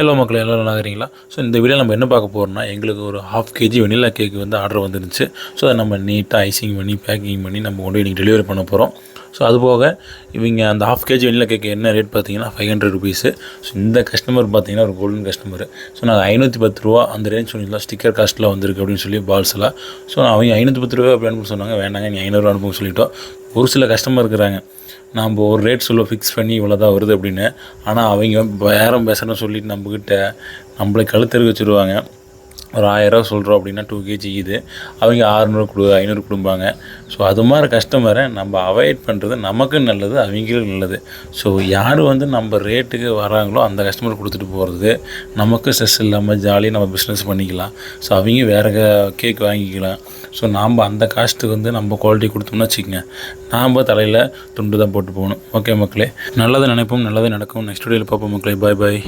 Hello மக்களே, எல்லோரும் நல்லா இருக்கிறீங்களா? ஸோ இந்த வீடியோ நம்ம என்ன பார்க்க போகிறோம்னா, எங்களுக்கு ஒரு 1/2 kg வெனிலா கேக்கு வந்து ஆர்டர் வந்துருந்துச்சு. ஸோ அதை நம்ம நீட்டாக ஐசிங் பண்ணி பேக்கிங் பண்ணி நம்ம கொண்டு போய் இன்றைக்கி டெலிவரி பண்ண போகிறோம். ஸோ அதுபோக இவங்க அந்த 1/2 kg வெனிலா கேக்கு என்ன ரேட் பார்த்தீங்கன்னா 500 ருபீஸு. ஸோ இந்த கஸ்டமர் பார்த்தீங்கன்னா ஒரு கோல்டன் கஸ்டமர். ஸோ நாங்கள் 510 ரூபா அந்த ரேஞ்ச் சொல்லியிருந்தோம், ஸ்டிக்கர் காஸ்ட்டில் வந்திருக்கு அப்படின்னு சொல்லி பால்ஸ்லாம். ஸோ அவங்க 510 ரூபா அப்படி அனுப்ப சொன்னாங்க. வேண்டாங்க, நீ 500 அனுப்புங்க சொல்லிட்டோம். ஒரு சில கஸ்டமர் இருக்கிறாங்க, நம்ம ஒரு ரேட் சொல்ல ஃபிக்ஸ் பண்ணி இவ்வளோ தான் வருது அப்படின்னு. ஆனால் அவங்க பேரம் பேசுகிறேன்னு சொல்லிட்டு நம்மளை கழுத்தறுக்க வச்சுருவாங்க. ஒரு 1000 ரூபா சொல்கிறோம் அப்படின்னா 2 kg இது, அவங்க 600 கொடு 500 கொடுப்பாங்க. ஸோ அது மாதிரி கஸ்டமரை நம்ம அவாய்ட் பண்ணுறது நமக்கும் நல்லது, அவங்களுக்கும் நல்லது. ஸோ யார் வந்து நம்ம ரேட்டுக்கு வராங்களோ அந்த கஸ்டமர் கொடுத்துட்டு போகிறது, நமக்கு ஸ்ட்ரெஸ் இல்லாமல் ஜாலியாக நம்ம பிஸ்னஸ் பண்ணிக்கலாம். ஸோ அவங்க வேறு கேக் வாங்கிக்கலாம். ஸோ நாம் அந்த காஸ்ட்டுக்கு வந்து நம்ம குவாலிட்டி கொடுத்தோம்னா வச்சுக்கோங்க, நாம் தலையில் துண்டு தான் போட்டு போகணும். ஓகே மக்களே, நல்லது நினைப்போம், நல்லது நடக்கும். நெக்ஸ்ட் வீடியோவில் பார்ப்போம் மக்களே. பாய் பாய்.